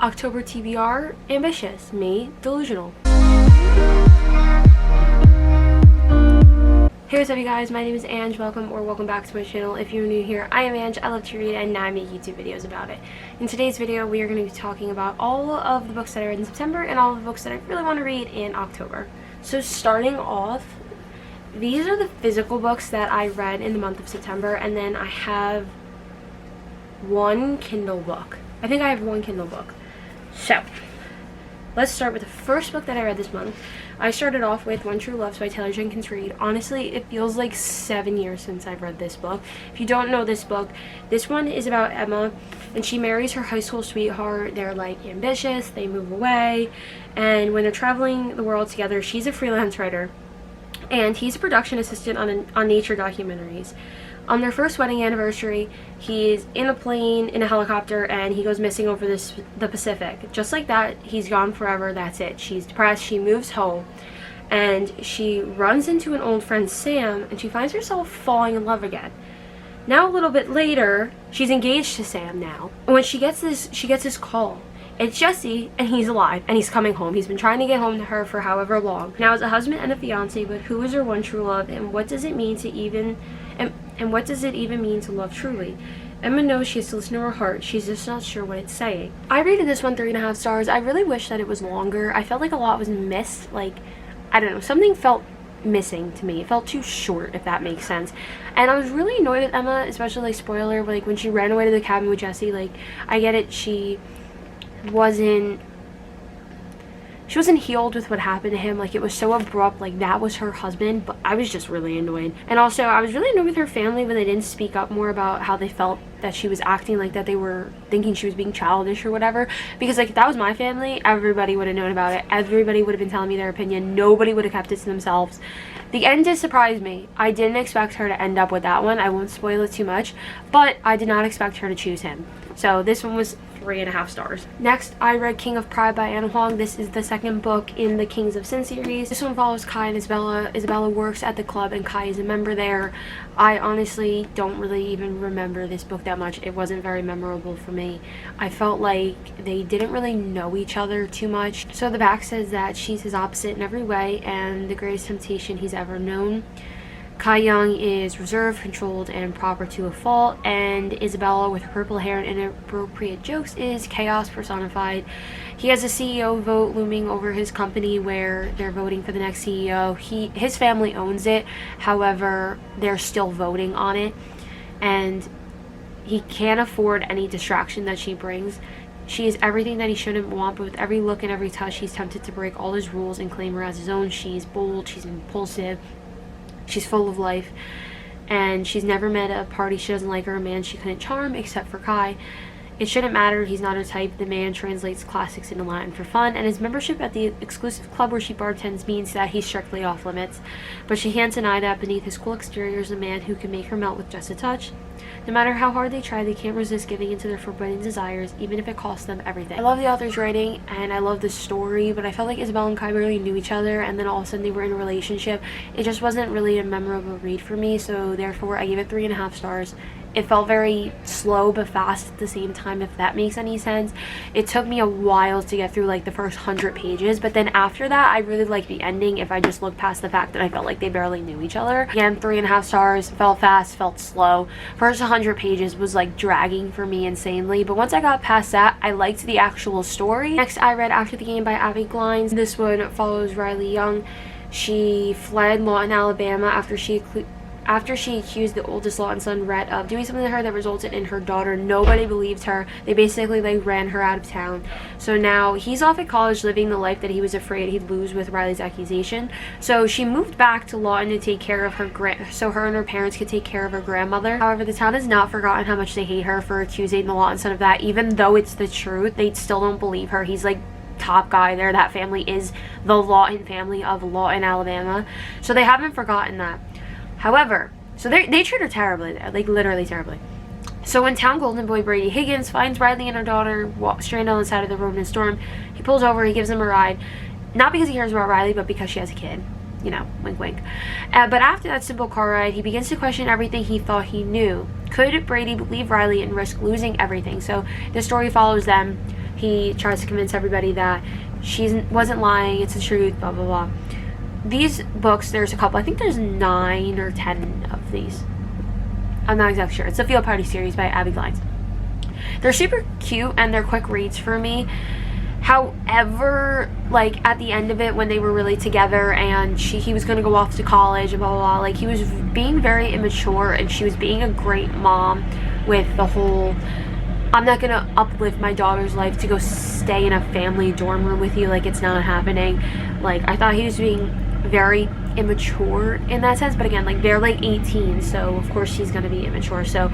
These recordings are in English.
October TBR, ambitious, me, delusional. Hey, what's up you guys, my name is Ange. Welcome back to my channel. If you're new here, I am Ange. I love to read and now I make YouTube videos about it. In today's video, we are going to be talking about all of the books that I read in September and all of the books that I really want to read in October. So starting off, these are the physical books that I read in the month of September, and then I have one Kindle book. I think I have one Kindle book. So, let's start with the first book that I read this month. I started off with One True Love by Taylor Jenkins Reid. Honestly, it feels like 7 years since I've read this book. If you don't know this book, this one is about Emma, and she marries her high school sweetheart. They're like ambitious, they move away, and when they're traveling the world together, she's a freelance writer, and he's a production assistant on nature documentaries. On their first wedding anniversary, he's in a plane, in a helicopter, and he goes missing over the Pacific. Just like that, he's gone forever, that's it. She's depressed, she moves home, and she runs into an old friend, Sam, and she finds herself falling in love again. Now, a little bit later, she's engaged to Sam now, and when she gets this call. It's Jesse, and he's alive, and he's coming home. He's been trying to get home to her for however long. Now, as a husband and a fiance, but who is her one true love, and what does it mean to even... And what does it even mean to love truly? Emma knows she has to listen to her heart. She's just not sure what it's saying. I rated this one 3.5 stars. I really wish that it was longer. I felt like a lot was missed. Like, I don't know, something felt missing to me. It felt too short, if that makes sense. And I was really annoyed with Emma, especially, like, spoiler, like, when she ran away to the cabin with Jesse. Like, I get it, she wasn't healed with what happened to him. Like, it was so abrupt. Like, that was her husband, but I was just really annoyed. And also, I was really annoyed with her family when they didn't speak up more about how they felt that she was acting like that. They were thinking she was being childish or whatever, because, like, if that was my family, everybody would have known about it. Everybody would have been telling me their opinion. Nobody would have kept it to themselves. The end did surprise me. I didn't expect her to end up with that one. I won't spoil it too much, but I did not expect her to choose him. So this one was 3.5 stars. Next, I read King of Pride by Anna Huang. This is the second book in the Kings of Sin series. This one follows Kai and Isabella. Isabella works at the club and Kai is a member there. I honestly don't really even remember this book that much. It wasn't very memorable for me. I felt like they didn't really know each other too much. So the back says that she's his opposite in every way and the greatest temptation he's ever known. Kai Young is reserved, controlled, and proper to a fault, and Isabella, with her purple hair and inappropriate jokes, is chaos personified. He has a CEO vote looming over his company where they're voting for the next CEO. His family owns it, however, they're still voting on it, and he can't afford any distraction that she brings. She is everything that he shouldn't want, but with every look and every touch, he's tempted to break all his rules and claim her as his own. She's bold, she's impulsive, she's full of life, and she's never met a party she doesn't like or a man she couldn't charm except for Kai. It shouldn't matter, he's not her type. The man translates classics into Latin for fun, and his membership at the exclusive club where she bartends means that he's strictly off limits. But she can't deny that beneath his cool exterior is a man who can make her melt with just a touch. No matter how hard they try, they can't resist giving into their forbidden desires, even if it costs them everything. I love the author's writing, and I love the story, but I felt like Isabella and Kai barely knew each other, and then all of a sudden they were in a relationship. It just wasn't really a memorable read for me, so therefore I gave it 3.5 stars. It felt very slow but fast at the same time, if that makes any sense. It took me a while to get through like the first 100 pages, but then after that I really liked the ending if I just look past the fact that I felt like they barely knew each other. Again, 3.5 stars, felt fast, felt slow. First 100 pages was like dragging for me insanely, but once I got past that, I liked the actual story. Next, I read After the Game by Abby Glines. This one follows Riley Young. She fled Lawton, Alabama after she accused the oldest Lawton son, Rhett, of doing something to her that resulted in her daughter. Nobody believed her. They basically like ran her out of town. So now he's off at college living the life that he was afraid he'd lose with Riley's accusation. So she moved back to Lawton to take care of so her and her parents could take care of her grandmother. However, the town has not forgotten how much they hate her for accusing the Lawton son of that. Even though it's the truth, they still don't believe her. He's like top guy there. That family is the Lawton family of Lawton, Alabama. So they haven't forgotten that. However, so they treat her terribly there, like literally terribly. So when town golden boy Brady Higgins finds Riley and her daughter stranded on the side of the road in a storm, he pulls over, he gives them a ride. Not because he cares about Riley, but because she has a kid. You know, wink wink. But after that simple car ride, he begins to question everything he thought he knew. Could Brady believe Riley and risk losing everything? So the story follows them. he tries to convince everybody that she wasn't lying, it's the truth, blah blah blah. These books, there's a couple, I think there's 9 or 10 of these, I'm not exactly sure. It's the Field Party series by Abby Glines. They're super cute and they're quick reads for me. However, like at the end of it, when they were really together and he was gonna go off to college and blah blah blah, like he was being very immature and she was being a great mom with the whole, I'm not gonna uplift my daughter's life to go stay in a family dorm room with you, like it's not happening. Like I thought he was being very immature in that sense, but again, like they're like 18, so of course she's gonna be immature. So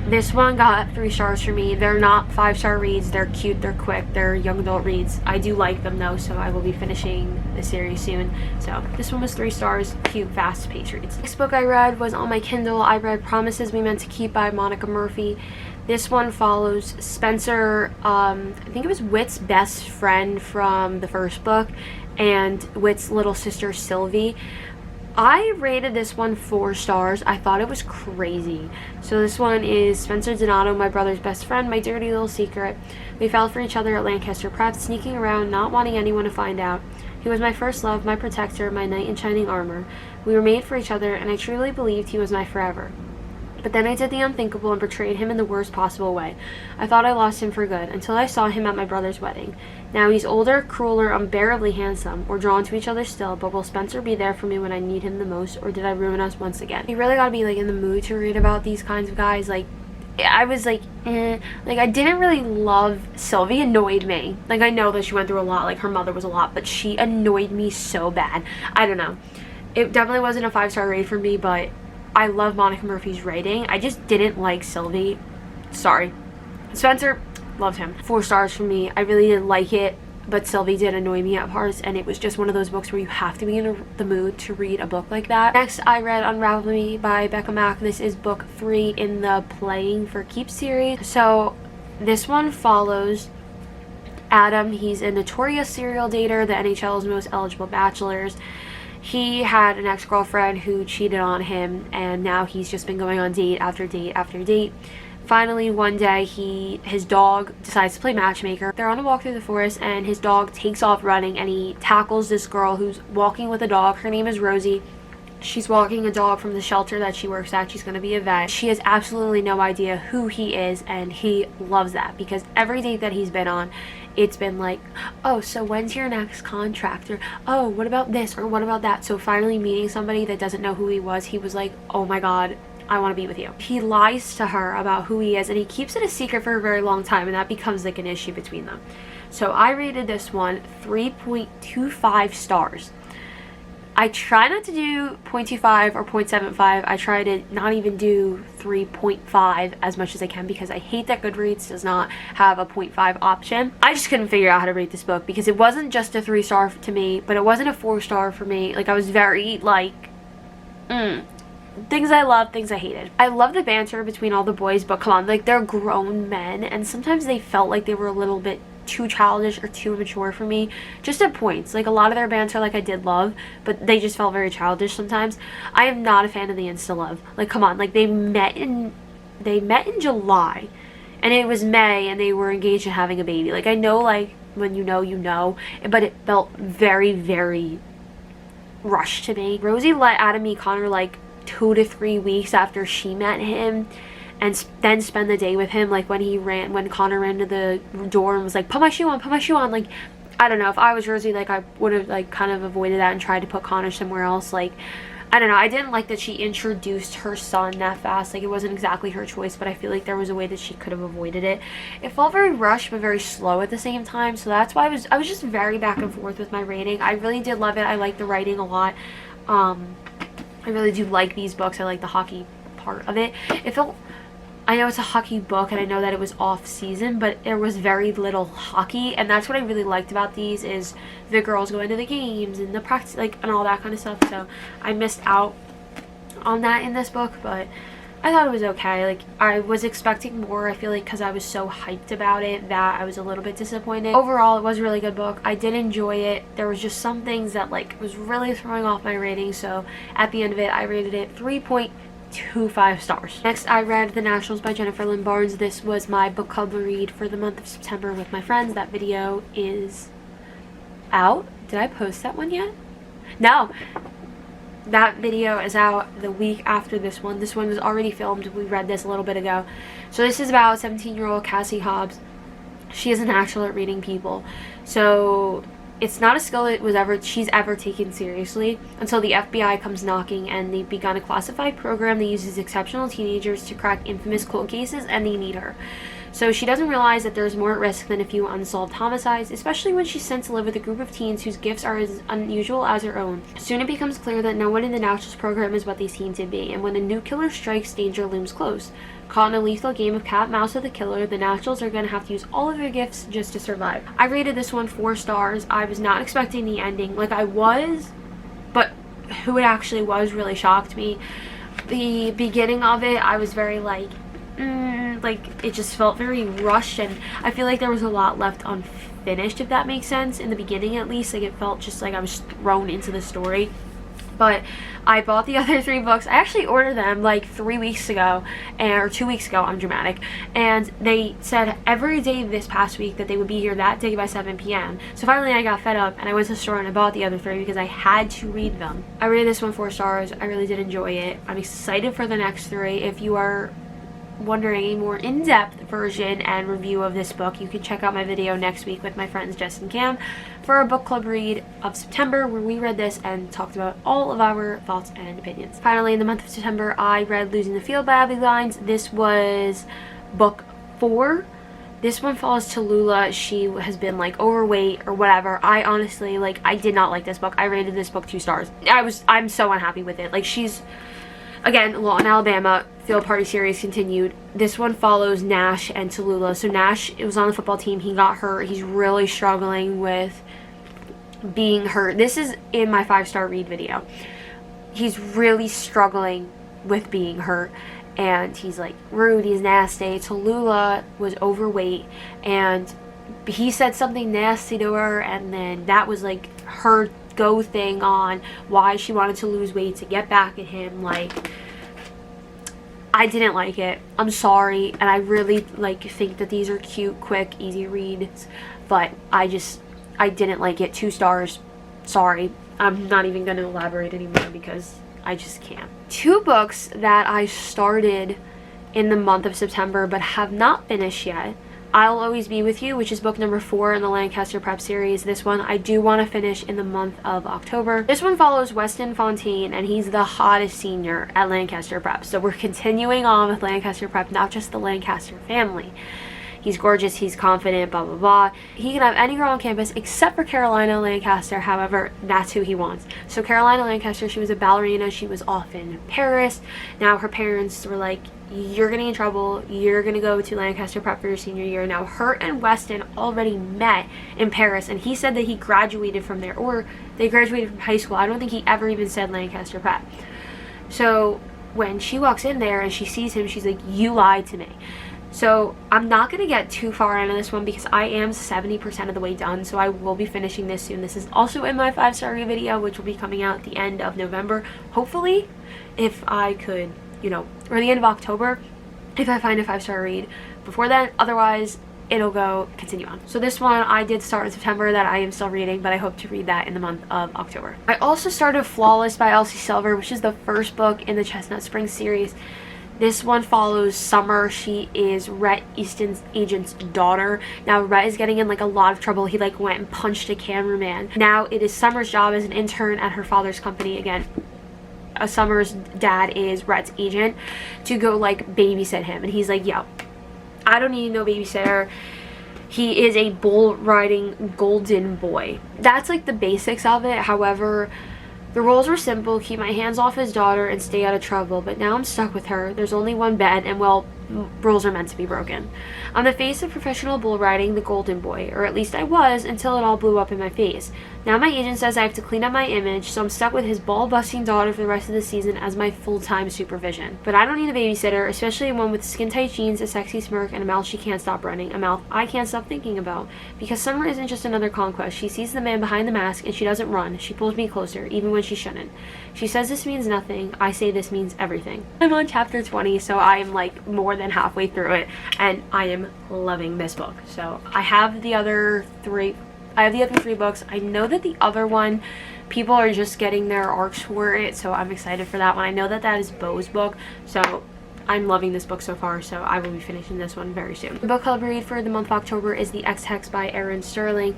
this one got 3 stars for me. They're not 5-star reads. They're cute, they're quick, they're young adult reads. I do like them though, so I will be finishing the series soon. So this one was 3 stars, cute, fast-paced reads. Next book I read was on my Kindle. I read Promises We Meant to Keep by Monica Murphy. This one follows Spencer, I think it was Whit's best friend from the first book, and Whit's little sister Sylvie. I rated this one 4 stars. I thought it was crazy. So this one is Spencer Donato, my brother's best friend, my dirty little secret. We fell for each other at Lancaster Prep, sneaking around, not wanting anyone to find out. He was my first love, my protector, my knight in shining armor. We were made for each other, and I truly believed he was my forever. But then I did the unthinkable and betrayed him in the worst possible way. I thought I lost him for good, until I saw him at my brother's wedding. Now he's older, crueler, unbearably handsome. We're drawn to each other still, but will Spencer be there for me when I need him the most, or did I ruin us once again? You really gotta be like in the mood to read about these kinds of guys. Like, I was like, like I didn't really love Sylvie. Annoyed me. Like I know that she went through a lot, like her mother was a lot, but she annoyed me so bad. I don't know. It definitely wasn't a 5-star read for me, but I love Monica Murphy's writing. I just didn't like Sylvie. Sorry. Spencer, loved him. 4 stars for me. I really didn't like it, but Sylvie did annoy me at parts, and it was just one of those books where you have to be in the mood to read a book like that. Next, I read Unravel Me by Becca Mack. This is book 3 in the Playing for Keeps series. So this one follows Adam. He's a notorious serial dater, the NHL's most eligible bachelors. He had an ex-girlfriend who cheated on him, and now he's just been going on date after date after date. Finally, one day, his dog decides to play matchmaker. They're on a walk through the forest, and his dog takes off running, and he tackles this girl who's walking with a dog. Her name is Rosie. She's walking a dog from the shelter that she works at. She's going to be a vet. She has absolutely no idea who he is, and he loves that because every date that he's been on, it's been like, oh, so when's your next contract? Or, oh, what about this? Or what about that? So finally meeting somebody that doesn't know who he was like, oh my God, I want to be with you. He lies to her about who he is, and he keeps it a secret for a very long time, and that becomes like an issue between them. So I rated this one 3.25 stars. I try not to do 0.25 or 0.75. I try to not even do 3.5 as much as I can because I hate that Goodreads does not have a 0.5 option. I just couldn't figure out how to rate this book because it wasn't just a 3-star to me, but it wasn't a 4-star for me. Like I was very like, things I loved, things I hated. I love the banter between all the boys, but come on, like they're grown men, and sometimes they felt like they were a little bit too childish or too immature for me, just at points. Like a lot of their banter, like I did love, but they just felt very childish sometimes. I am not a fan of the insta love. Like come on, like they met in July, and it was May, and they were engaged and having a baby. Like I know, like when you know, but it felt very, very rushed to me. Rosie let Adam meet Connor like 2 to 3 weeks after she met him, and then spend the day with him. Like when Connor ran to the door and was like, put my shoe on, like I don't know, if I was Rosie, like I would have like kind of avoided that and tried to put Connor somewhere else. Like I don't know, I didn't like that she introduced her son that fast. Like it wasn't exactly her choice, but I feel like there was a way that she could have avoided it. It felt very rushed but very slow at the same time, so that's why I was just very back and forth with my rating. I really did love it. I like the writing a lot. I really do like these books. I like the hockey part of it. It felt, I know it's a hockey book and I know that it was off season, but there was very little hockey, and that's what I really liked about these, is the girls going to the games and the practice, like, and all that kind of stuff. So I missed out on that in this book, but I thought it was okay. Like I was expecting more, I feel like, because I was so hyped about it that I was a little bit disappointed. Overall, it was a really good book. I did enjoy it. There was just some things that like was really throwing off my rating, so at the end of it I rated it 3.25 2 5 stars. Next, I read The Nationals by Jennifer Lynn Barnes. This was my book club read for the month of September with my friends. That video is out. Did I post that one yet? No. That video is out the week after this one. This one was already filmed. We read this a little bit ago. So this is about 17-year-old Cassie Hobbs. She is a natural at reading people. So it's not a skill that she's ever taken seriously until the FBI comes knocking, and they've begun a classified program that uses exceptional teenagers to crack infamous cold cases, and they need her. So she doesn't realize that there's more at risk than a few unsolved homicides, especially when she's sent to live with a group of teens whose gifts are as unusual as her own. Soon it becomes clear that no one in the Nationals program is what they seem to be, and when a new killer strikes, danger looms close. Caught in a lethal game of cat and mouse with the killer, the Nationals are going to have to use all of their gifts just to survive. I rated this one 4 stars. I was not expecting the ending. Like, I was, but who it actually was really shocked me. The beginning of it, I was very like it just felt very rushed, and I feel like there was a lot left unfinished, if that makes sense. In the beginning, at least, like, it felt just like I was thrown into the story. But I bought the other 3 books. I actually ordered them like 3 weeks ago, or 2 weeks ago. I'm dramatic. And they said every day this past week that they would be here that day by 7 p.m. So finally I got fed up and I went to the store and I bought the other 3 because I had to read them. I rated this one 4 stars. I really did enjoy it. I'm excited for the next 3. If you are wondering a more in-depth version and review of this book, you can check out my video next week with my friends Jess and Cam for our book club read of September, where we read this and talked about all of our thoughts and opinions. Finally, in the month of September, I read Losing the Field by Abby Lines. This was book 4. This one follows Tallulah. She has been like overweight or whatever. I honestly, like, I did not like this book. I rated this book 2 stars. I'm so unhappy with it. Like, she's, again, Law in Alabama, Field Party series continued. This one follows Nash and Tallulah. So Nash, it was on the football team. He got hurt. He's really struggling with being hurt. This is in my 5-star read video. He's really struggling with being hurt. And he's like rude, he's nasty. Tallulah was overweight and he said something nasty to her, and then that was like her go thing on why she wanted to lose weight to get back at him. Like, I didn't like it. I'm sorry, and I really like think that these are cute, quick, easy reads, but I didn't like it. 2 stars. Sorry. I'm not even going to elaborate anymore because I just can't. 2 books that I started in the month of September but have not finished yet. I'll Always Be With You, which is book number 4 in the Lancaster Prep series. This one I do want to finish in the month of October. This one follows Weston Fontaine, and he's the hottest senior at Lancaster Prep. So we're continuing on with Lancaster Prep, not just the Lancaster family. He's gorgeous, he's confident, blah, blah, blah. He can have any girl on campus except for Carolina Lancaster. However, that's who he wants. So Carolina Lancaster, she was a ballerina. She was off in Paris. Now her parents were like, you're getting in trouble. You're going to go to Lancaster Prep for your senior year. Now, her and Weston already met in Paris, and he said that he graduated from there, or they graduated from high school. I don't think he ever even said Lancaster Prep. So when she walks in there and she sees him, she's like, you lied to me. So I'm not going to get too far into this one because I am 70% of the way done, so I will be finishing this soon. This is also in my 5-star read video, which will be coming out at the end of November. Hopefully, if I could, or the end of October, if I find a 5-star read before then. Otherwise, it'll go continue on. So this one I did start in September that I am still reading, but I hope to read that in the month of October. I also started Flawless by Elsie Silver, which is the first book in the Chestnut Springs series. This one follows Summer. She is Rhett Easton's agent's daughter. Now, Rhett is getting in like a lot of trouble. He like went and punched a cameraman. Now, it is Summer's job as an intern at her father's company. Again, Summer's dad is Rhett's agent, to go like babysit him. And he's like, yo, I don't need no babysitter. He is a bull riding golden boy. That's like the basics of it. However, the rules were simple: keep my hands off his daughter and stay out of trouble. But now I'm stuck with her. There's only one bed, and well, rules are meant to be broken. I'm the face of professional bull riding, the golden boy, or at least I was until it all blew up in my face. Now my agent says I have to clean up my image, so I'm stuck with his ball-busting daughter for the rest of the season as my full-time supervision. But I don't need a babysitter, especially one with skin-tight jeans, a sexy smirk, and a mouth she can't stop running, a mouth I can't stop thinking about. Because Summer isn't just another conquest. She sees the man behind the mask, and she doesn't run. She pulls me closer, even when she shouldn't. She says this means nothing. I say this means everything. I'm on chapter 20, so I am like more than halfway through it, and I am loving this book. So I have the other three books. I know that the other one, people are just getting their arcs for it, so I'm excited for that one. I know that that is Bo's book, so I'm loving this book so far, so I will be finishing this one very soon. The book club read for the month of October is the X Hex by Erin Sterling.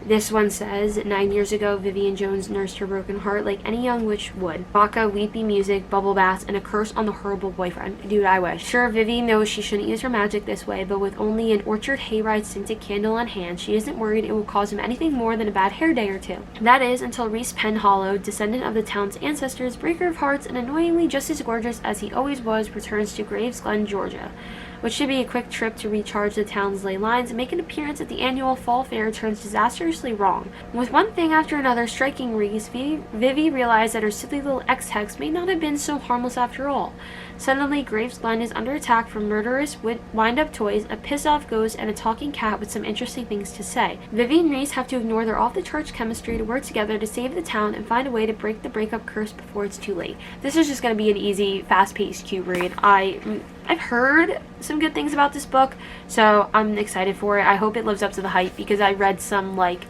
This one says, 9 years ago, Vivian Jones nursed her broken heart like any young witch would. Vodka, weepy music, bubble baths, and a curse on the horrible boyfriend. Dude, I wish. Sure, Vivi knows she shouldn't use her magic this way, but with only an orchard hayride scented candle on hand, she isn't worried it will cause him anything more than a bad hair day or two. That is, until Reese Penhollow, descendant of the town's ancestors, breaker of hearts, and annoyingly just as gorgeous as he always was, returns to Graves Glen, Georgia, which should be a quick trip to recharge the town's ley lines and make an appearance at the annual fall fair turns disastrously wrong. With one thing after another striking Reese, Vivi realized that her silly little X-Hex may not have been so harmless after all. Suddenly, Graves Glen is under attack from murderous wind-up toys, a pissed-off ghost, and a talking cat with some interesting things to say. Vivi and Reese have to ignore their off-the-charts chemistry to work together to save the town and find a way to break the breakup curse before it's too late. This is just going to be an easy, fast-paced, cute read. I've heard some good things about this book, so I'm excited for it. I hope it lives up to the hype because I read some like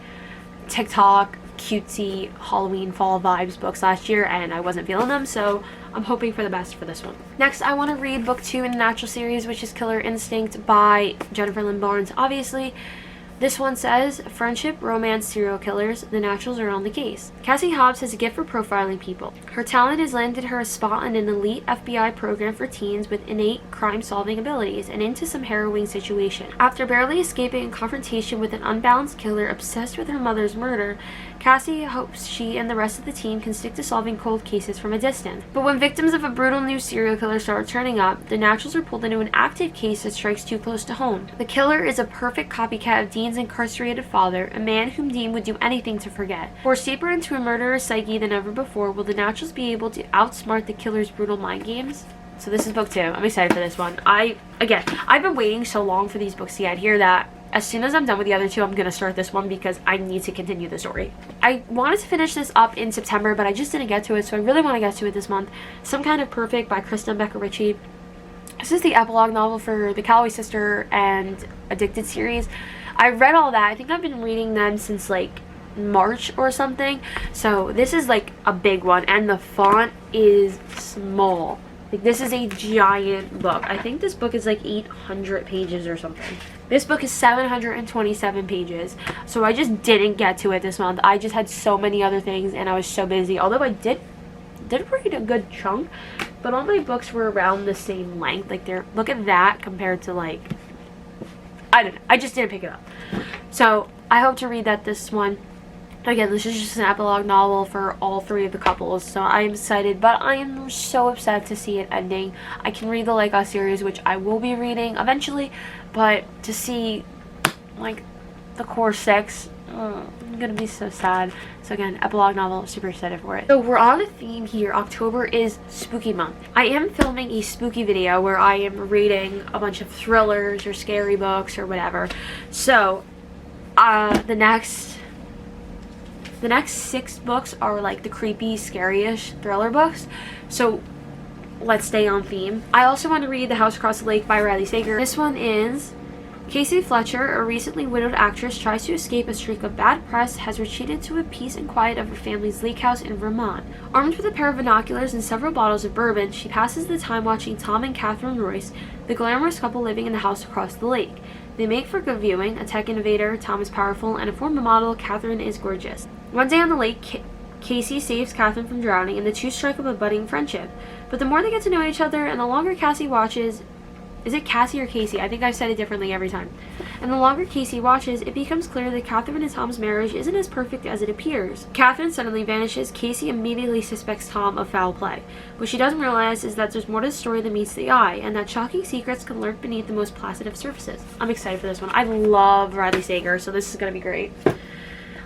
TikTok cutesy Halloween fall vibes books last year and I wasn't feeling them, so I'm hoping for the best for this one. Next, I want to read book 2 in the Natural series, which is Killer Instinct by Jennifer Lynn Barnes, obviously. This one says, friendship, romance, serial killers, the Naturals are on the case. Cassie Hobbs has a gift for profiling people. Her talent has landed her a spot in an elite FBI program for teens with innate crime-solving abilities and into some harrowing situation. After barely escaping a confrontation with an unbalanced killer obsessed with her mother's murder, Cassie hopes she and the rest of the team can stick to solving cold cases from a distance. But when victims of a brutal new serial killer start turning up, the Naturals are pulled into an active case that strikes too close to home. The killer is a perfect copycat of Dean's incarcerated father, a man whom Dean would do anything to forget. Forced deeper into a murderer's psyche than ever before, will the Naturals be able to outsmart the killer's brutal mind games? So this is book 2. I'm excited for this one. I've been waiting so long for these books to get here that as soon as I'm done with the other 2, I'm going to start this one because I need to continue the story. I wanted to finish this up in September, but I just didn't get to it, so I really want to get to it this month. Some Kind of Perfect by Kristen Becker Ritchie. This is the epilogue novel for the Calloway Sister and Addicted series. I read all that. I think I've been reading them since like March or something. So this is like a big one, and the font is small. Like, this is a giant book. I think this book is like 800 pages or something. This book is 727 pages. So I just didn't get to it this month. I just had so many other things and I was so busy. Although I did read a good chunk, but all my books were around the same length. Like, look at that compared to like, I don't know. I just didn't pick it up. So I hope to read that this one. Again, this is just an epilogue novel for all 3 of the couples, so I am excited, but I am so upset to see it ending. I can read the Like Us series, which I will be reading eventually, but to see, like, the core 6, I'm gonna be so sad. So again, epilogue novel, super excited for it. So we're on a theme here. October is spooky month. I am filming a spooky video where I am reading a bunch of thrillers or scary books or whatever. So, the next 6 books are like the creepy, scary-ish thriller books. So let's stay on theme. I also want to read The House Across the Lake by Riley Sager. This one is Casey Fletcher, a recently widowed actress, tries to escape a streak of bad press, has retreated to a peace and quiet of her family's lake house in Vermont. Armed with a pair of binoculars and several bottles of bourbon, she passes the time watching Tom and Catherine Royce, the glamorous couple living in the house across the lake. They make for good viewing. A tech innovator, Tom is powerful, and a former model, Catherine is gorgeous. One day on the lake, Casey saves Catherine from drowning, and the two strike up a budding friendship. But the more they get to know each other, and the longer Cassie watches... Is it Cassie or Casey? I think I've said it differently every time. and the longer Casey watches, it becomes clear that Catherine and Tom's marriage isn't as perfect as it appears. Catherine suddenly vanishes. Casey immediately suspects Tom of foul play. What she doesn't realize is that there's more to the story than meets the eye, and that shocking secrets can lurk beneath the most placid of surfaces. I'm excited for this one. I love Riley Sager, so this is going to be great.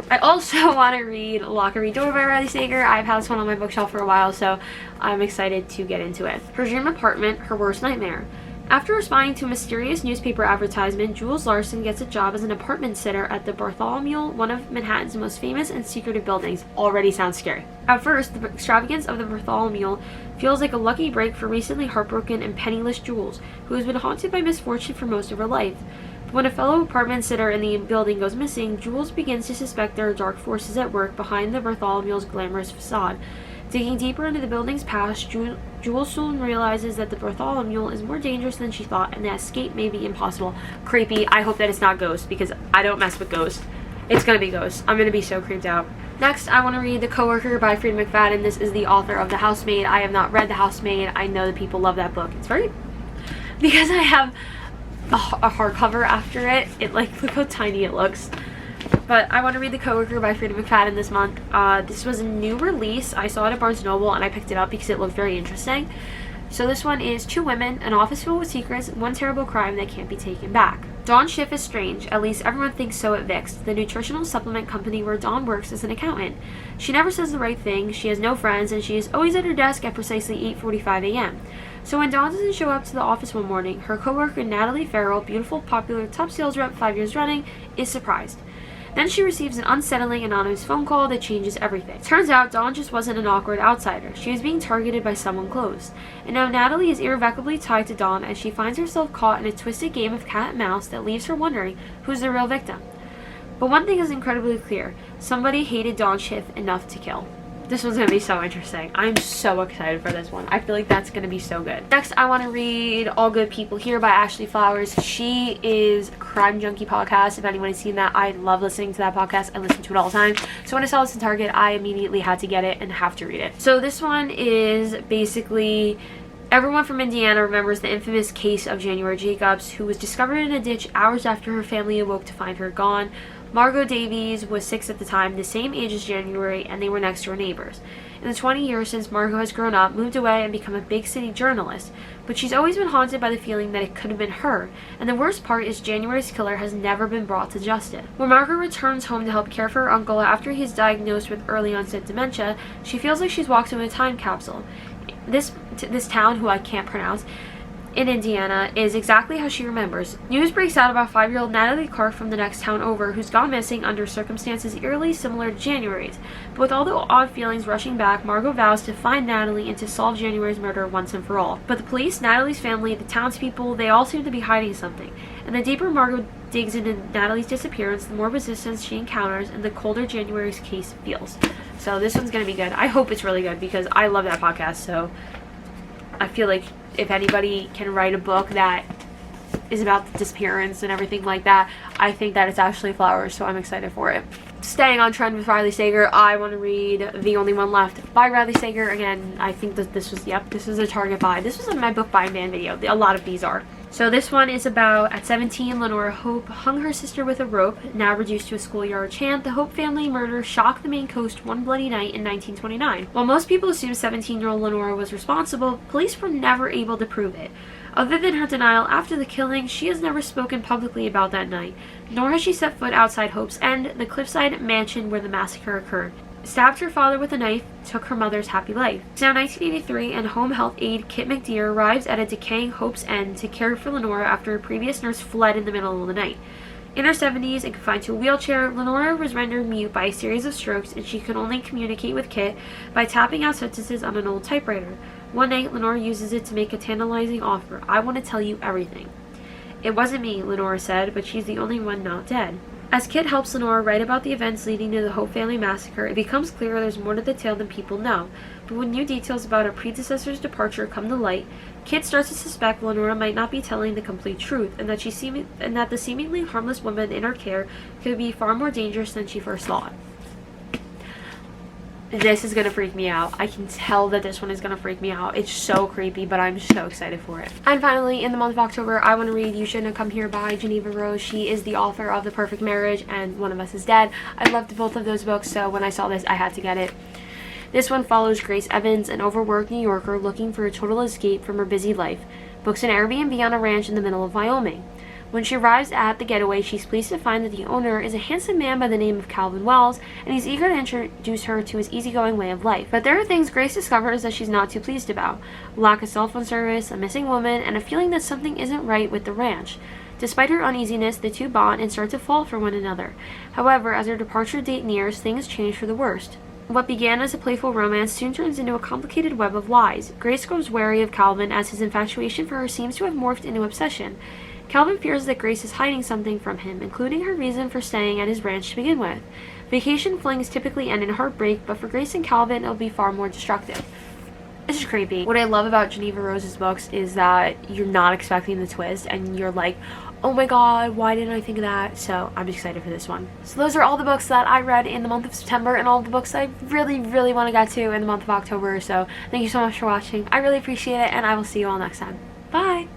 I also want to read Lockery Door by Riley Sager. I've had this one on my bookshelf for a while, so I'm excited to get into it. Her dream apartment, her worst nightmare. After responding to a mysterious newspaper advertisement, Jules Larson gets a job as an apartment sitter at the Bartholomew, one of Manhattan's most famous and secretive buildings. Already sounds scary. At first, the extravagance of the Bartholomew feels like a lucky break for recently heartbroken and penniless Jules, who has been haunted by misfortune for most of her life. But when a fellow apartment sitter in the building goes missing, Jules begins to suspect there are dark forces at work behind the Bartholomew's glamorous facade. Digging deeper into the building's past, Jules soon realizes that the Bartholomew is more dangerous than she thought, and that escape may be impossible. Creepy. I hope that it's not Ghost, because I don't mess with Ghost. It's gonna be Ghost. I'm gonna be so creeped out. Next, I want to read The Coworker by Freida McFadden. This is the author of The Housemaid. I have not read The Housemaid. I know that people love that book. It's very... Because I have a hardcover after it. Look how tiny it looks. But I want to read The Coworker by Freida McFadden this month. This was a new release. I saw it at Barnes & Noble and I picked it up because it looked very interesting. So this one is two women, an office filled with secrets, one terrible crime that can't be taken back. Dawn's shift is strange. At least everyone thinks so at Vicks, the nutritional supplement company where Dawn works as an accountant. She never says the right thing, she has no friends, and she is always at her desk at precisely 8:45 a.m. So when Dawn doesn't show up to the office one morning, her coworker Natalie Farrell, beautiful, popular top sales rep 5 years running, is surprised. Then she receives an unsettling anonymous phone call that changes everything. Turns out Dawn just wasn't an awkward outsider. She was being targeted by someone close. And now Natalie is irrevocably tied to Dawn as she finds herself caught in a twisted game of cat and mouse that leaves her wondering who's the real victim. But one thing is incredibly clear. Somebody hated Dawn Schiff enough to kill. This one's going to be so interesting. I'm so excited for this one. I feel like that's going to be so good. Next, I want to read All Good People Here by Ashley Flowers. She is a Crime Junkie podcast. If anybody's seen that, I love listening to that podcast. I listen to it all the time. So when I saw this in Target, I immediately had to get it and have to read it. So this one is basically... Everyone from Indiana remembers the infamous case of January Jacobs, who was discovered in a ditch hours after her family awoke to find her gone. Margot Davies was 6 at the time, the same age as January, and they were next door neighbors. In the 20 years since Margot has grown up, moved away, and become a big city journalist, but she's always been haunted by the feeling that it could have been her, and the worst part is January's killer has never been brought to justice. When Margot returns home to help care for her uncle after he's diagnosed with early onset dementia, she feels like she's walked into a time capsule. This town, who I can't pronounce, in Indiana, is exactly how she remembers. News breaks out about 5-year-old Natalie Clark from the next town over, who's gone missing under circumstances eerily similar to January's. But with all the odd feelings rushing back, Margot vows to find Natalie and to solve January's murder once and for all. But the police, Natalie's family, the townspeople, they all seem to be hiding something. And the deeper Margot digs into Natalie's disappearance, the more resistance she encounters and the colder January's case feels. So this one's going to be good. I hope it's really good because I love that podcast, so I feel like if anybody can write a book that is about the disappearance and everything like that, I think that it's Ashley Flowers, so I'm excited for it. Staying on trend with Riley Sager, I want to read The Only One Left by Riley Sager. Again, I think that this was a Target buy. This was in my book buy man video. A lot of these are. So this one is about, at 17, Lenora Hope hung her sister with a rope. Now reduced to a schoolyard chant, the Hope family murder shocked the Maine coast one bloody night in 1929. While most people assume 17-year-old Lenora was responsible, police were never able to prove it. Other than her denial after the killing, she has never spoken publicly about that night, nor has she set foot outside Hope's End, the cliffside mansion where the massacre occurred. Stabbed her father with a knife, took her mother's happy life. It's now 1983, and home health aide Kit McDeer arrives at a decaying Hope's End to care for Lenora after a previous nurse fled in the middle of the night. In her 70s and confined to a wheelchair, Lenora was rendered mute by a series of strokes, and she could only communicate with Kit by tapping out sentences on an old typewriter. One night, Lenora uses it to make a tantalizing offer. "I want to tell you everything." "It wasn't me," Lenora said, "but she's the only one not dead." As Kit helps Lenora write about the events leading to the Hope family massacre, it becomes clear there's more to the tale than people know. But when new details about her predecessor's departure come to light, Kit starts to suspect Lenora might not be telling the complete truth, and that the seemingly harmless woman in her care could be far more dangerous than she first thought. This is gonna freak me out. I can tell that this one is gonna freak me out. It's so creepy, but I'm so excited for it. And finally, in the month of October, I want to read You Shouldn't Have Come Here by Geneva Rose. She is the author of The Perfect Marriage and One of Us is Dead. I loved both of those books, so when I saw this, I had to get it. This one follows Grace Evans, an overworked New Yorker looking for a total escape from her busy life, books an Airbnb on a ranch in the middle of Wyoming. When she arrives at the getaway, she's pleased to find that the owner is a handsome man by the name of Calvin Wells, and he's eager to introduce her to his easygoing way of life. But there are things Grace discovers that she's not too pleased about: lack of cell phone service, a missing woman, and a feeling that something isn't right with the ranch. Despite her uneasiness, the two bond and start to fall for one another. However, as their departure date nears, things change for the worst. What began as a playful romance soon turns into a complicated web of lies. Grace grows wary of Calvin as his infatuation for her seems to have morphed into obsession. Calvin fears that Grace is hiding something from him, including her reason for staying at his ranch to begin with. Vacation flings typically end in heartbreak, but for Grace and Calvin, it'll be far more destructive. This is creepy. What I love about Geneva Rose's books is that you're not expecting the twist, and you're like, oh my god, why didn't I think of that? So I'm excited for this one. So those are all the books that I read in the month of September, and all the books that I really, really want to get to in the month of October. So thank you so much for watching. I really appreciate it, and I will see you all next time. Bye!